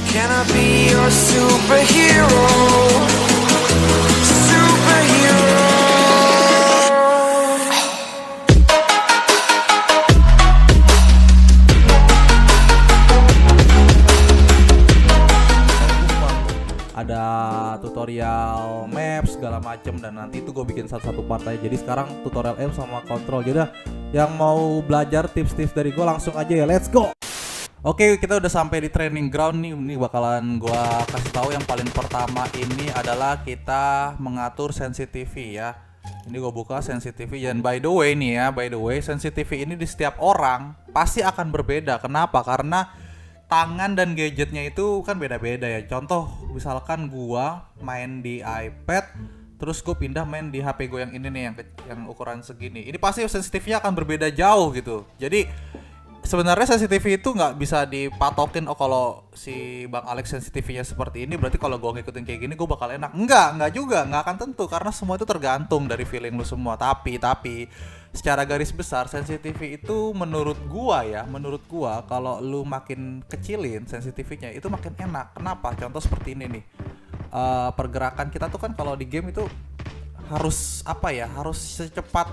Can I be your superhero? Superhero. Ada tutorial map segala macem, dan nanti itu gue bikin satu-satu part aja. Jadi sekarang tutorial aim sama control. Jadi yang mau belajar tips-tips dari gue langsung aja ya, let's go. Oke, kita udah sampai di training ground nih. Ini bakalan gue kasih tahu yang paling pertama ini adalah kita mengatur sensitivity ya. Ini gue buka sensitivity, dan by the way nih ya, by the way sensitivity ini di setiap orang pasti akan berbeda. Kenapa? Karena tangan dan gadgetnya itu kan beda-beda ya. Contoh misalkan gua main di iPad, terus gue pindah main di HP gue yang ini nih, yang ukuran segini. Ini pasti sensitifnya akan berbeda jauh gitu. Jadi sebenarnya sensitivity itu nggak bisa dipatokin. Oh, kalau si Bang Alex sensitivity-nya seperti ini, berarti kalau gue ngikutin kayak gini gue bakal enak. Enggak juga, nggak akan tentu, karena semua itu tergantung dari feeling lu semua. Tapi secara garis besar sensitivity itu menurut gua kalau lu makin kecilin sensitivity-nya itu makin enak. Kenapa? Contoh seperti ini nih. Pergerakan kita tuh kan kalau di game itu harus harus secepat,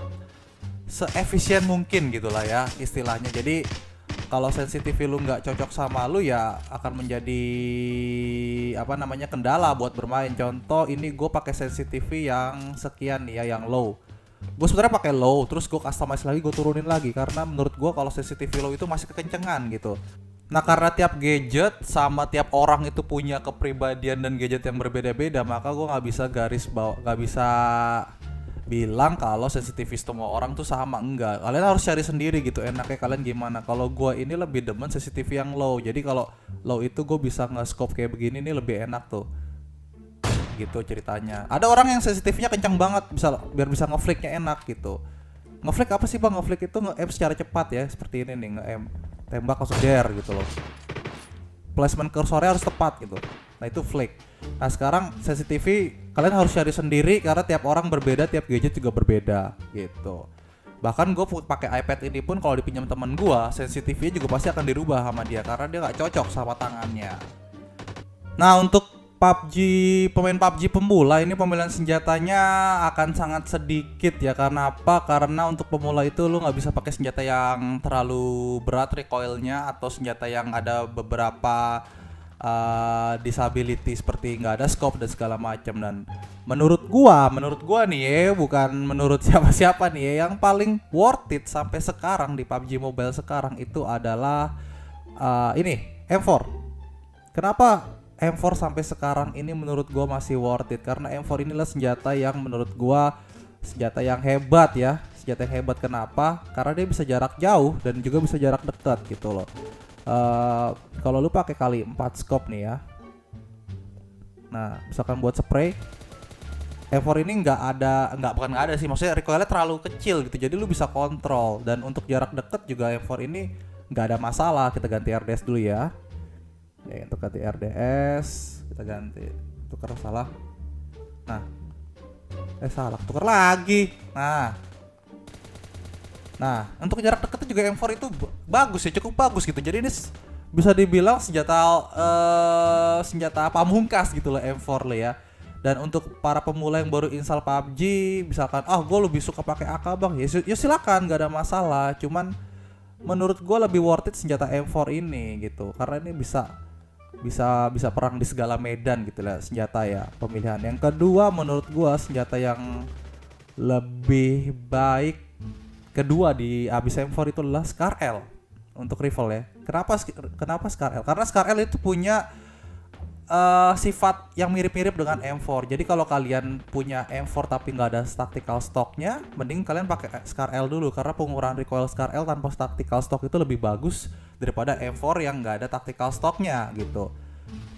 seefisien mungkin gitulah ya istilahnya. Jadi kalau sensitivity lu nggak cocok sama lu ya akan menjadi kendala buat bermain. Contoh ini gue pakai sensitivity yang sekian nih ya, yang low. Gue sebenarnya pakai low, terus gue customize lagi, gue turunin lagi, karena menurut gue kalau sensitivity low itu masih kekencengan gitu. Nah, karena tiap gadget sama tiap orang itu punya kepribadian dan gadget yang berbeda-beda, maka gue nggak bisa bilang kalau sensitivity semua orang tuh sama. Enggak, kalian harus cari sendiri gitu enaknya kalian gimana. Kalau gue ini lebih demen sensitivity yang low, jadi kalau low itu gue bisa nge-scope kayak begini nih, lebih enak tuh gitu ceritanya. Ada orang yang sensitifnya kencang banget, biar bisa ngeflicknya enak gitu. Ngeflick apa sih bang? Ngeflick itu nge-aim secara cepat ya, seperti ini nih, nge-aim tembak langsung der gitu loh. Placement cursornya harus tepat gitu. Nah itu flick. Nah sekarang sensitivity kalian harus cari sendiri, karena tiap orang berbeda, tiap gadget juga berbeda gitu. Bahkan gue pakai iPad ini pun kalau dipinjam temen gue, sensitivity juga pasti akan dirubah sama dia, karena dia nggak cocok sama tangannya. Nah untuk pemain PUBG pemula ini pemilihan senjatanya akan sangat sedikit ya. Karena apa? Karena untuk pemula itu lu nggak bisa pakai senjata yang terlalu berat recoilnya, atau senjata yang ada beberapa disability seperti nggak ada scope dan segala macam. Dan menurut gua nih ya, bukan menurut siapa-siapa nih ya, yang paling worth it sampai sekarang di PUBG Mobile sekarang itu adalah ini M4. Kenapa M4 sampai sekarang ini menurut gua masih worth it? Karena M4 inilah senjata yang menurut gua senjata yang hebat ya. Senjata yang hebat kenapa? Karena dia bisa jarak jauh dan juga bisa jarak dekat gitu loh. Kalau lu pakai kali 4 scope nih ya. Nah, misalkan buat spray, M4 ini nggak ada sih, maksudnya recoilnya terlalu kecil gitu. Jadi lu bisa kontrol, dan untuk jarak dekat juga M4 ini nggak ada masalah. Kita ganti RDS dulu ya. Untuk ganti RDS kita ganti, tukar salah. Nah, tukar lagi. Nah, untuk jarak dekat juga M4 itu bagus ya, cukup bagus gitu. Jadi ini bisa dibilang senjata pamungkas gitu loh M4 lo ya. Dan untuk para pemula yang baru install PUBG, misalkan gue lebih suka pakai AK bang, ya silakan, nggak ada masalah. Cuman menurut gue lebih worth it senjata M4 ini gitu, karena ini bisa perang di segala medan gitu lah senjata ya, pemilihan. Yang kedua menurut gua senjata yang lebih baik kedua di abis M4 itu adalah Scar L untuk rifle ya. Kenapa Scar L? Karena Scar L itu punya sifat yang mirip-mirip dengan M4. Jadi kalau kalian punya M4 tapi nggak ada tactical stocknya, mending kalian pakai Scar L dulu, karena pengurangan recoil Scar L tanpa tactical stock itu lebih bagus daripada M4 yang nggak ada tactical stocknya gitu.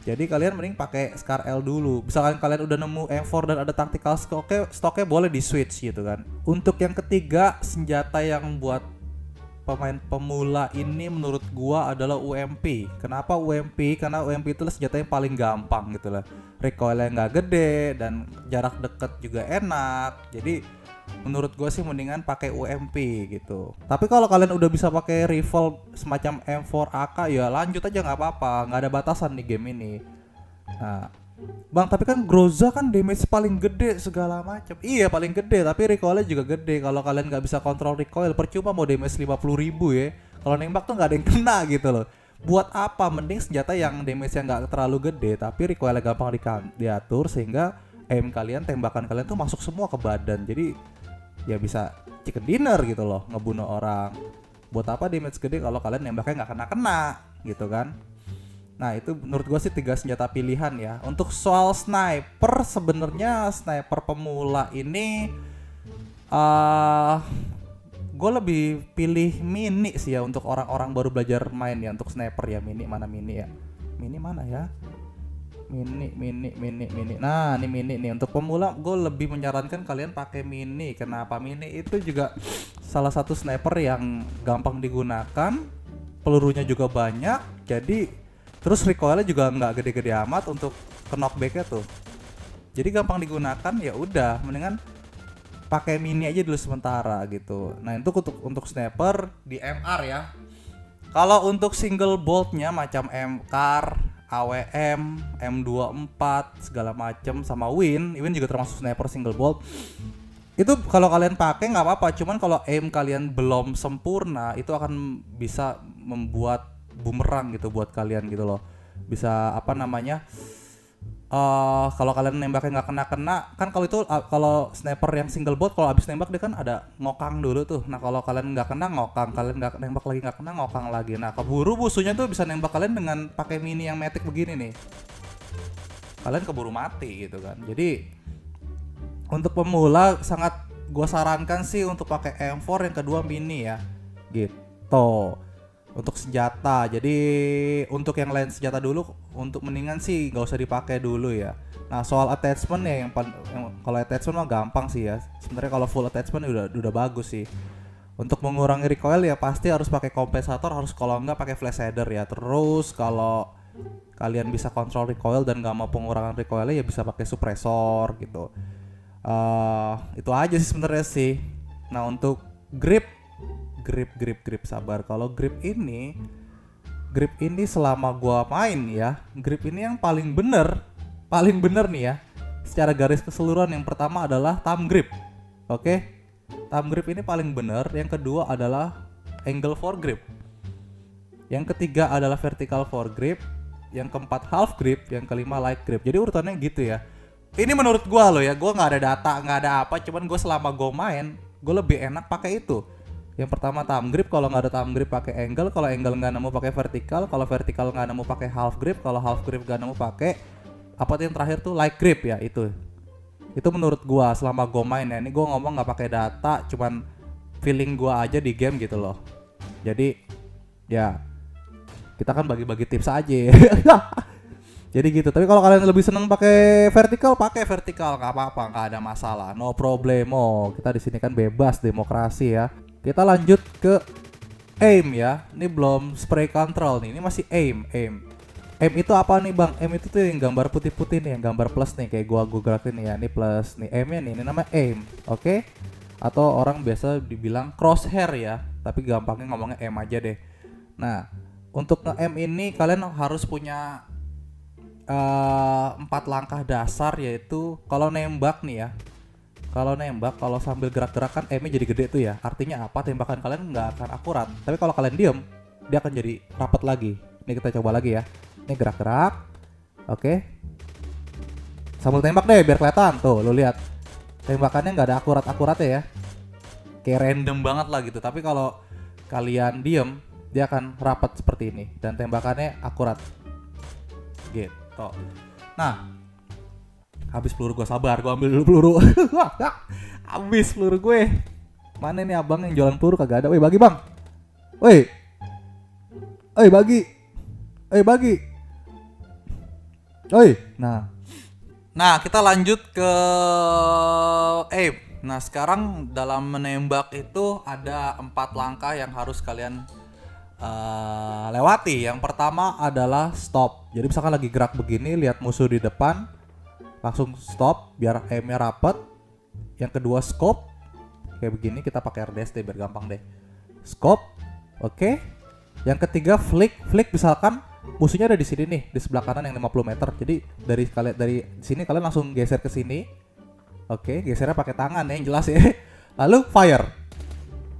Jadi kalian mending pakai Scar L dulu. Misalkan kalian udah nemu M4 dan ada tactical stoknya boleh di switch gitu kan. Untuk yang ketiga, senjata yang buat pemain pemula ini menurut gua adalah UMP. Kenapa UMP? Karena UMP itu senjata yang paling gampang gitu lah. Recoilnya nggak gede dan jarak dekat juga enak. Jadi menurut gue sih mendingan pakai UMP gitu. Tapi kalau kalian udah bisa pakai rifle semacam M4AK ya lanjut aja nggak apa-apa, nggak ada batasan di game ini. Nah, Bang, tapi kan Groza kan damage paling gede segala macam. Iya paling gede, tapi recoilnya juga gede. Kalau kalian nggak bisa kontrol recoil, percuma mau damage 50.000 ya. Kalau nembak tuh nggak ada yang kena gitu loh. Buat apa? Mending senjata yang damage-nya nggak terlalu gede, tapi recoilnya gampang diatur sehingga aim kalian, tembakan kalian tuh masuk semua ke badan. Jadi ya bisa chicken dinner gitu loh, ngebunuh orang. Buat apa damage gede kalau kalian nembaknya nggak kena-kena gitu kan? Nah itu menurut gue sih 3 senjata pilihan ya. Untuk soal sniper, sebenarnya sniper pemula ini gue lebih pilih mini sih ya untuk orang-orang baru belajar main ya. Untuk sniper ya mini ya? Mini mana ya? Mini. Nah ini mini nih. Untuk pemula gue lebih menyarankan kalian pakai mini. Kenapa? Mini itu juga salah satu sniper yang gampang digunakan, pelurunya juga banyak, jadi terus recoilnya juga nggak gede-gede amat untuk ke knockbacknya tuh. Jadi gampang digunakan, ya udah mendingan pakai mini aja dulu sementara gitu. Nah itu untuk sniper di MR ya. Kalau untuk single boltnya macam MCAR, AWM, M24 segala macam sama Win juga termasuk sniper single bolt. Itu kalau kalian pakai nggak apa-apa, cuman kalau aim kalian belum sempurna itu akan bisa membuat bumerang gitu buat kalian gitu loh. Bisa apa namanya? Kalau kalian nembaknya nggak kena kan, kalau itu kalau sniper yang single bolt kalau abis nembak dia kan ada ngokang dulu tuh. Nah kalau kalian nggak kena ngokang, kalian nggak nembak lagi nggak kena ngokang lagi. Nah keburu musuhnya tuh bisa nembak kalian dengan pakai mini yang matic begini nih. Kalian keburu mati gitu kan. Jadi untuk pemula sangat gua sarankan sih untuk pakai M4, yang kedua mini ya. Gitu. Untuk senjata, jadi untuk yang lain senjata dulu, untuk mendingan sih nggak usah dipakai dulu ya. Nah soal attachment ya, yang kalau attachment mah gampang sih ya. Sebenarnya kalau full attachment udah bagus sih. Untuk mengurangi recoil ya pasti harus pakai kompensator, harus kalau nggak pakai flash shader ya. Terus kalau kalian bisa kontrol recoil dan nggak mau pengurangan recoilnya ya bisa pakai suppressor gitu. Itu aja sih sebenarnya sih. Nah untuk grip sabar. Kalau grip ini selama gua main ya, grip ini yang paling bener nih ya. Secara garis keseluruhan, yang pertama adalah thumb grip. Oke? Thumb grip ini paling bener. Yang kedua adalah angle foregrip. Yang ketiga adalah vertical foregrip. Yang keempat half grip. Yang kelima light grip. Jadi urutannya gitu ya. Ini menurut gua loh ya. Gua nggak ada data, nggak ada apa. Cuman gua selama gua main, gua lebih enak pakai itu. Yang pertama thumb grip, kalau nggak ada thumb grip pakai angle, kalau angle nggak nemu pakai vertical, kalau vertical nggak nemu pakai half grip, kalau half grip nggak nemu pakai apa tuh yang terakhir tuh light grip ya. Itu menurut gua selama gua main ya. Ini gua ngomong nggak pakai data, cuman feeling gua aja di game gitu loh. Jadi ya kita kan bagi-bagi tips aja ya. Jadi gitu. Tapi kalau kalian lebih seneng pakai vertical nggak apa-apa, nggak ada masalah, no problemo. Kita di sini kan bebas, demokrasi ya. Kita lanjut ke aim ya. Ini belum spray control nih. Ini masih aim. Aim itu apa nih bang? Aim itu tuh yang gambar putih-putih nih, yang gambar plus nih, kayak gua gerakin nih ya. Ini plus nih aimnya nih. Ini namanya aim. Oke? Atau orang biasa dibilang crosshair ya. Tapi gampangnya ngomongnya aim aja deh. Nah, untuk nge-aim ini kalian harus punya 4 langkah dasar, yaitu kalau nembak nih ya. Kalau sambil gerak-gerak kan aimnya jadi gede tuh ya. Artinya apa? Tembakan kalian nggak akan akurat. Tapi kalau kalian diem, dia akan jadi rapat lagi. Ini kita coba lagi ya. Ini gerak-gerak. Oke. Sambil tembak deh biar kelihatan. Tuh, lu lihat. Tembakannya nggak ada akurat-akuratnya ya. Kayak random banget lah gitu. Tapi kalau kalian diem, dia akan rapat seperti ini. Dan tembakannya akurat. Gitu. Nah, habis peluru gue, sabar, gue ambil dulu peluru. Habis peluru gue. Mana nih abang yang jualan peluru kagak ada. Woi bagi bang. Woi bagi. Woi. Nah kita lanjut ke aim. Nah sekarang dalam menembak itu ada 4 langkah yang harus kalian lewati. Yang pertama adalah stop. Jadi misalkan lagi gerak begini, lihat musuh di depan, langsung stop biar aimnya rapat. Yang kedua scope. kayak begini, kita pakai RDS deh biar gampang deh. Scope, oke. Yang ketiga flick misalkan musuhnya ada di sini nih, di sebelah kanan yang 50 meter. Jadi dari sini kalian langsung geser ke sini. Oke, gesernya pakai tangan ya, yang jelas ya. Lalu fire.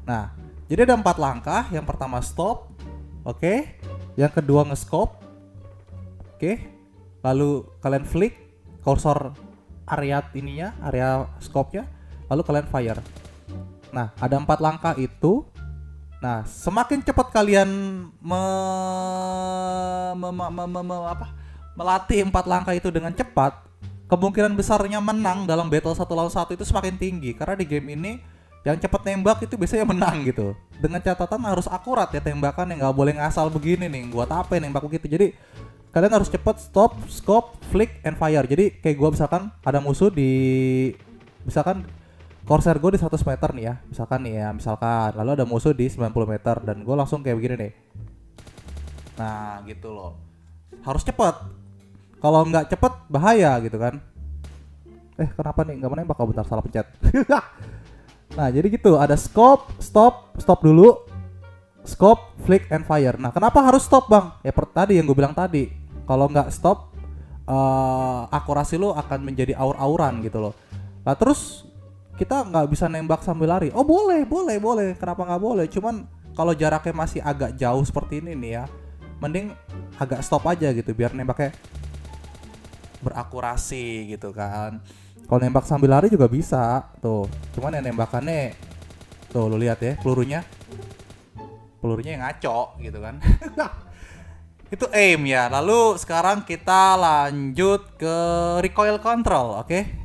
Nah, jadi ada 4 langkah. Yang pertama stop, oke. Yang kedua nge-scope, oke. Lalu kalian flick kursor area ininya, area scope-nya. Lalu kalian fire. Nah, ada 4 langkah itu. Nah, semakin cepat kalian melatih 4 langkah itu dengan cepat, kemungkinan besarnya menang dalam battle 1 lawan 1 itu semakin tinggi. Karena di game ini yang cepat nembak itu biasanya menang gitu. Dengan catatan harus akurat ya tembakan, yang nggak boleh ngasal begini nih. Buat apa nembak begitu? Jadi kalian harus cepat stop, scope, flick, and fire. Jadi kayak gua misalkan ada musuh di, misalkan Corsair gue di 100 meter nih ya, misalkan lalu ada musuh di 90 meter dan gue langsung kayak begini nih. Nah gitu loh, harus cepet. Kalau nggak cepet bahaya gitu kan. Kenapa nih nggak menembak? Bentar, salah pencet. Nah jadi gitu, ada scope, stop dulu, scope, flick, and fire. Nah kenapa harus stop bang? Ya tadi yang gue bilang tadi, kalau nggak stop akurasi lo akan menjadi aur-auran gitu loh. Nah terus kita nggak bisa nembak sambil lari. Oh boleh. Kenapa nggak boleh? Cuman kalau jaraknya masih agak jauh seperti ini nih ya, mending agak stop aja gitu biar nembaknya berakurasi gitu kan. Kalau nembak sambil lari juga bisa tuh. Cuman yang nembakannya tuh lu lihat ya, pelurunya yang ngaco gitu kan. Itu aim ya. Lalu sekarang kita lanjut ke recoil control, oke?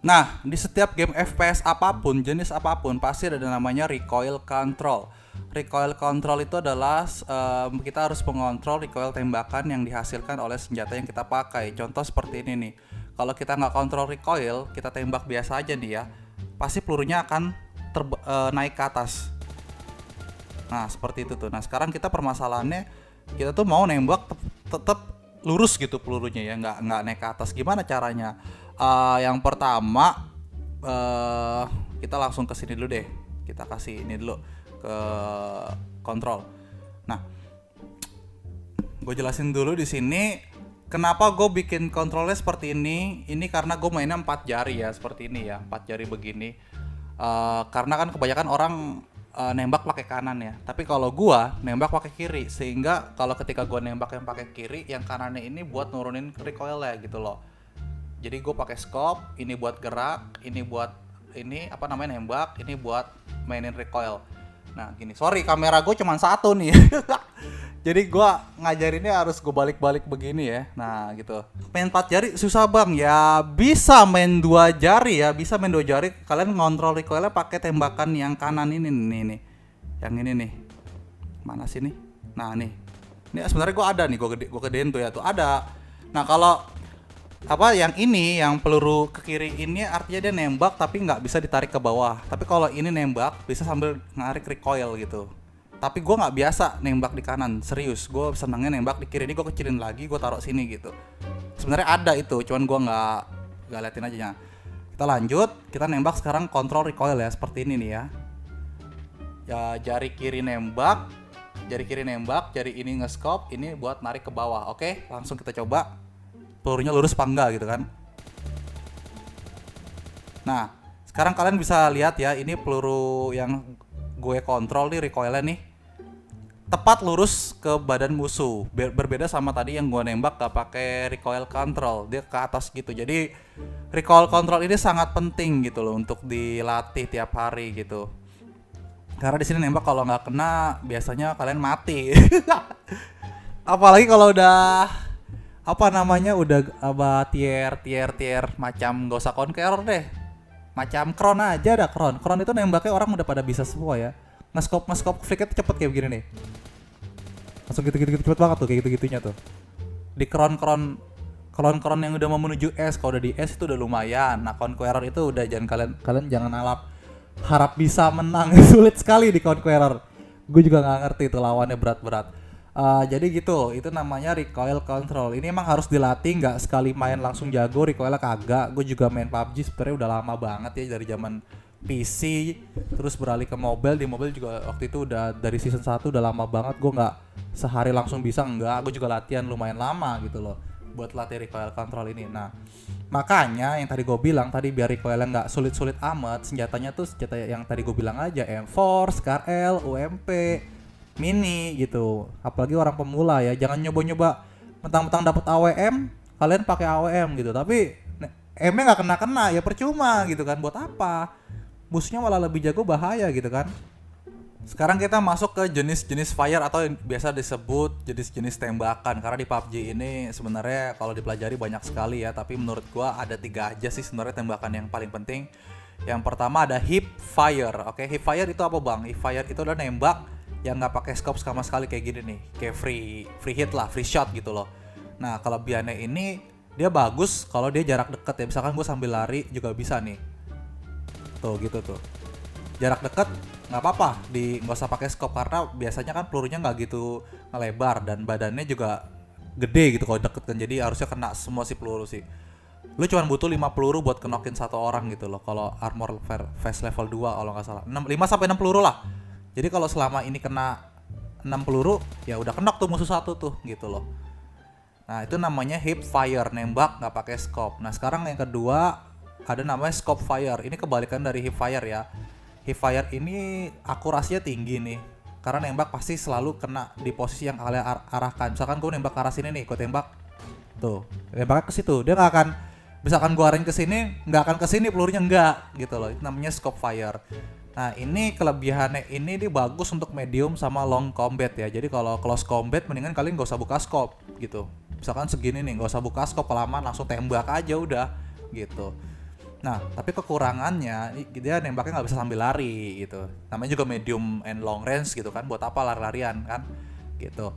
Nah, di setiap game FPS apapun, jenis apapun, pasti ada namanya recoil control. Recoil control itu adalah kita harus mengontrol recoil tembakan yang dihasilkan oleh senjata yang kita pakai. Contoh seperti ini nih. Kalau kita nggak kontrol recoil, kita tembak biasa aja nih ya, pasti pelurunya akan naik ke atas. Nah, seperti itu tuh. Nah, sekarang kita permasalahannya, kita tuh mau nembak tetap lurus gitu pelurunya ya, nggak naik ke atas. Gimana caranya? Yang pertama kita langsung ke sini dulu deh. Kita kasih ini dulu ke kontrol. Nah, gue jelasin dulu di sini kenapa gue bikin kontrolnya seperti ini. Ini karena gue mainnya 4 jari ya, seperti ini ya, 4 jari begini. Karena kan kebanyakan orang nembak pakai kanan ya. Tapi kalau gue nembak pakai kiri, sehingga kalau ketika gue nembak yang pakai kiri, yang kanannya ini buat nurunin recoilnya gitu loh. Jadi gue pakai scope, ini buat gerak, ini buat nembak, ini buat mainin recoil. Nah gini, sorry kamera gue cuma satu nih. Jadi gue ngajarinnya harus gue balik-balik begini ya. Nah gitu. Main 4 jari susah bang. Ya bisa main 2 jari ya, bisa main 2 jari. Kalian ngontrol recoilnya pakai tembakan yang kanan ini nih. Yang ini nih. Mana sih nih? Nah nih. Ini sebenarnya gue ada nih, gue gedein tuh ya tuh ada. Nah kalau yang ini, yang peluru ke kiri ini artinya dia nembak tapi nggak bisa ditarik ke bawah. Tapi kalau ini nembak bisa sambil narik recoil gitu. Tapi gue nggak biasa nembak di kanan, serius. Gue senangnya nembak di kiri. Ini gue kecilin lagi, gue taruh sini gitu. Sebenarnya ada itu, cuman gue nggak liatin aja. Kita lanjut, kita nembak sekarang kontrol recoil ya, seperti ini nih ya. Ya jari kiri nembak, jari ini nge-scope, ini buat narik ke bawah. Oke, langsung kita coba. Pelurunya lurus apa enggak gitu kan. Nah sekarang kalian bisa lihat ya, ini peluru yang gue kontrol nih, recoilnya nih tepat lurus ke badan musuh. Berbeda sama tadi yang gue nembak gak pakai recoil control, dia ke atas gitu. Jadi recoil control ini sangat penting gitu loh untuk dilatih tiap hari gitu. Karena di sini nembak kalau nggak kena biasanya kalian mati. Apalagi kalau udah udah tier macam gak usah Conqueror deh, macam Kron aja ada. Kron itu nembaknya orang udah pada bisa semua ya. Nge-scope flicknya tuh cepet kayak begini nih, langsung gitu cepet banget tuh, kayak gitunya tuh. Di Kron yang udah mau menuju S, kalau udah di S itu udah lumayan. Nah Conqueror itu udah, kalian jangan harap bisa menang. Sulit sekali di Conqueror. Gue juga nggak ngerti itu, lawannya berat. Jadi gitu, itu namanya recoil control. Ini emang harus dilatih, nggak sekali main langsung jago recoilnya kagak. Gue juga main PUBG sebenarnya udah lama banget ya, dari zaman PC, terus beralih ke mobile. Di mobile juga waktu itu udah dari season 1 udah lama banget. Gue nggak sehari langsung bisa, enggak. Gue juga latihan lumayan lama gitu loh buat latih recoil control ini. Nah, makanya yang tadi gue bilang tadi, biar recoilnya nggak sulit-sulit amat, senjatanya tuh senjata yang tadi gue bilang aja, M4, Scar L, UMP, Mini gitu. Apalagi orang pemula ya, jangan nyoba-nyoba mentang-mentang dapat AWM, kalian pakai AWM gitu. Tapi M-nya nggak kena-kena ya percuma gitu kan, buat apa? Musuhnya malah lebih jago, bahaya gitu kan. Sekarang kita masuk ke jenis-jenis fire atau yang biasa disebut jenis-jenis tembakan. Karena di PUBG ini sebenarnya kalau dipelajari banyak sekali ya, tapi menurut gua ada 3 aja sih sebenarnya tembakan yang paling penting. Yang pertama ada hip fire. Oke, hip fire itu apa bang? Hip fire itu adalah nembak yang nggak pakai scope sama sekali, kayak gini nih, kayak free hit lah, free shot gitu loh. Nah kelebihannya ini dia bagus kalau dia jarak deket ya, misalkan gue sambil lari juga bisa nih. Tuh gitu tuh. Jarak deket nggak apa-apa, nggak usah pakai scope karena biasanya kan pelurunya nggak gitu ngelebar dan badannya juga gede gitu kalau deket kan, jadi harusnya kena semua si peluru sih. Lu cuma butuh 5 peluru buat kenokin satu orang gitu loh kalau armor phase level 2 kalau nggak salah. 5 sampai 6 peluru lah. Jadi kalau selama ini kena 6 peluru ya udah kenok tuh musuh satu tuh gitu loh. Nah itu namanya hip fire, nembak nggak pakai scope. Nah sekarang yang kedua ada namanya scope fire. Ini kebalikan dari hip fire ya. Hip fire ini akurasinya tinggi nih, karena nembak pasti selalu kena di posisi yang kalian arahkan. Misalkan gue nembak ke arah sini nih, gue tembak tuh, nembaknya ke situ, dia nggak akan, misalkan gue arahin ke sini, nggak akan ke sini pelurunya, nggak gitu loh. Itu namanya scope fire. Nah ini kelebihannya ini dia bagus untuk medium sama long combat ya. Jadi kalau close combat mendingan kalian gak usah buka scope gitu. Misalkan segini nih, gak usah buka scope, kelamaan langsung tembak aja udah gitu. Nah, tapi kekurangannya dia nembaknya nggak bisa sambil lari gitu. Namanya juga medium and long range gitu kan. Buat apa lari-larian kan? Gitu.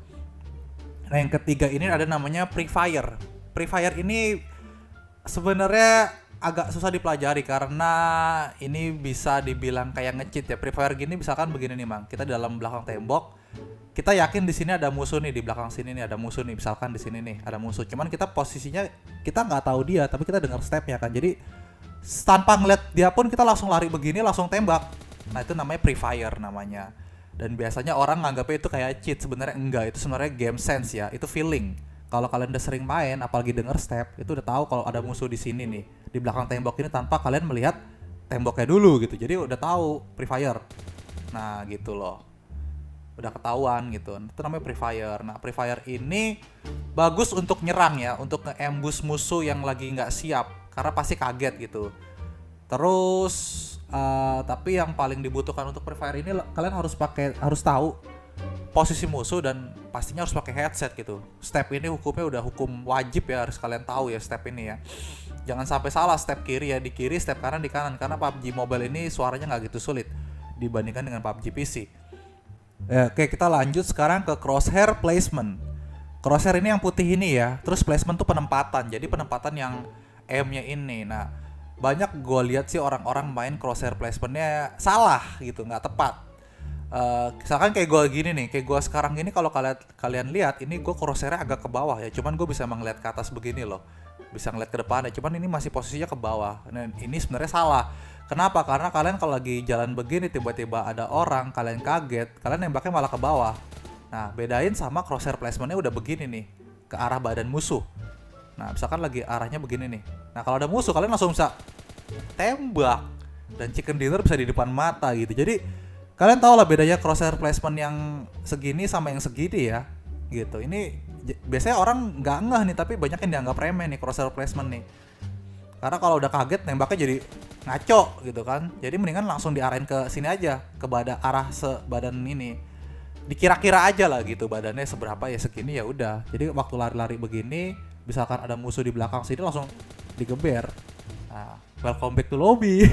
Nah, yang ketiga ini ada namanya pre-fire. Pre-fire ini sebenarnya agak susah dipelajari karena ini bisa dibilang kayak nge-cheat ya. Pre-fire gini misalkan begini nih, Mang. Kita di dalam belakang tembok. Kita yakin di sini ada musuh nih, di belakang sini nih ada musuh nih. Misalkan di sini nih ada musuh. Cuman kita posisinya kita nggak tahu dia, tapi kita dengar stepnya kan. Jadi tanpa ngeliat dia pun kita langsung lari begini, langsung tembak. Nah itu namanya pre-fire namanya. Dan biasanya orang nganggapnya itu kayak cheat, sebenarnya enggak. Itu sebenarnya game sense ya, itu feeling. Kalau kalian udah sering main, apalagi denger step, itu udah tahu kalau ada musuh di sini nih, di belakang tembok ini, tanpa kalian melihat temboknya dulu gitu. Jadi udah tahu pre-fire. Nah gitu loh, udah ketahuan gitu. Itu namanya pre-fire. Nah pre-fire ini bagus untuk nyerang ya, untuk nge-ambush musuh yang lagi nggak siap, karena pasti kaget gitu. Terus tapi yang paling dibutuhkan untuk pre-fire ini kalian harus tahu posisi musuh dan pastinya harus pakai headset gitu. Step ini hukumnya udah hukum wajib ya, harus kalian tahu ya step ini ya. Jangan sampai salah step kiri ya di kiri, step kanan di kanan, karena PUBG Mobile ini suaranya nggak gitu sulit dibandingkan dengan PUBG PC. Oke, kita lanjut sekarang ke crosshair placement. Crosshair ini yang putih ini ya. Terus placement tuh penempatan. Jadi penempatan yang M-nya ini. Nah, banyak gue lihat sih orang-orang main crosshair placementnya salah gitu, nggak tepat. Misalkan kayak gue gini nih, kayak gue sekarang gini, kalau kalian lihat ini gue crosshairnya agak ke bawah ya. Cuman gue bisa ngeliat ke atas begini loh, bisa ngeliat ke depan ya. Cuman ini masih posisinya ke bawah. Nah, ini sebenarnya salah. Kenapa? Karena kalian kalau lagi jalan begini tiba-tiba ada orang, kalian kaget, kalian nembaknya malah ke bawah. Nah, bedain sama crosshair placementnya udah begini nih, ke arah badan musuh. Nah, misalkan lagi arahnya begini nih. Nah, kalau ada musuh kalian langsung bisa tembak dan chicken dinner bisa di depan mata gitu. Jadi kalian tahu lah bedanya crosshair placement yang segini sama yang segini ya. Gitu. Ini biasanya orang nggak ngeh nih, tapi banyak yang dianggap remeh nih crosshair placement nih. Karena kalau udah kaget nembaknya jadi ngaco gitu kan. Jadi mendingan langsung diarahin ke sini aja, ke arah sebadan ini. Dikira-kira aja lah gitu badannya seberapa ya, segini ya udah. Jadi waktu lari-lari begini, misalkan ada musuh di belakang sini langsung digeber. Nah, welcome back to lobby.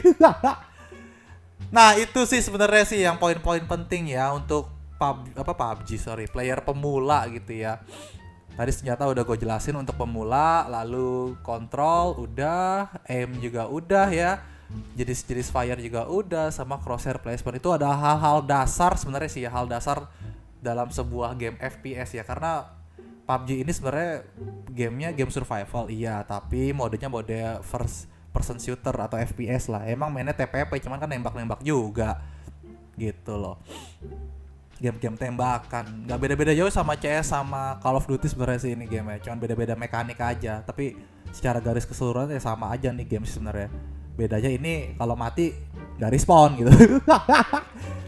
Nah, itu sih sebenarnya sih yang poin-poin penting ya untuk player pemula gitu ya. Tadi senjata udah gue jelasin untuk pemula, lalu kontrol udah, aim juga udah ya. Jenis-jenis fire juga udah, sama crosshair placement. Itu ada hal-hal dasar sebenarnya sih ya, hal dasar dalam sebuah game FPS ya. Karena PUBG ini sebenarnya gamenya game survival iya, tapi modenya mode person shooter atau FPS lah. Emang mainnya TPP cuman kan nembak-nembak juga gitu loh. Game-game tembakan, nggak beda-beda jauh sama CS sama Call of Duty sebenarnya sih ini game ya, cuman beda-beda mekanik aja. Tapi secara garis keseluruhan ya sama aja nih game sebenarnya. Bedanya ini kalau mati nggak respawn gitu.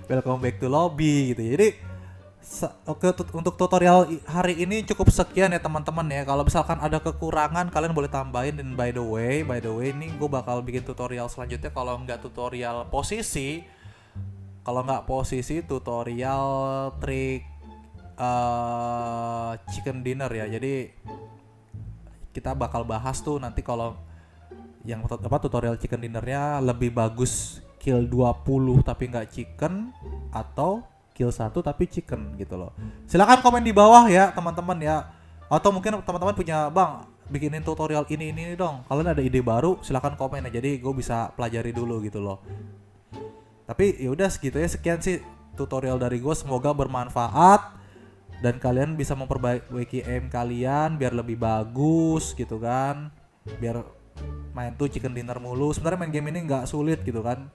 Welcome back to lobby gitu. Jadi oke, untuk tutorial hari ini cukup sekian ya teman-teman ya. Kalau misalkan ada kekurangan kalian boleh tambahin. Dan by the way ini gue bakal bikin tutorial selanjutnya. Kalau nggak tutorial posisi, tutorial trik chicken dinner ya. Jadi kita bakal bahas tuh nanti kalau yang tutorial chicken dinnernya lebih bagus kill 20 tapi nggak chicken atau kill 1 tapi chicken gitu loh. Silakan komen di bawah ya teman-teman ya. Atau mungkin teman-teman punya, bang bikinin tutorial ini dong. Kalian ada ide baru silakan komen ya. Jadi gue bisa pelajari dulu gitu loh. Tapi ya udah segitu ya, sekian sih tutorial dari gue, semoga bermanfaat dan kalian bisa memperbaiki aim kalian biar lebih bagus gitu kan. Biar main tuh chicken dinner mulu. Sebenarnya main game ini nggak sulit gitu kan.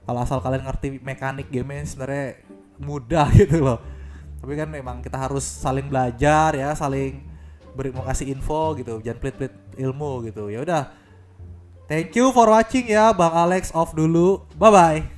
Kalau asal kalian ngerti mekanik game sebenarnya mudah gitu loh. Tapi kan memang kita harus saling belajar ya, saling mau kasih info gitu. Jangan pelit-pelit ilmu gitu. Ya udah. Thank you for watching ya, Bang Alex off dulu. Bye bye.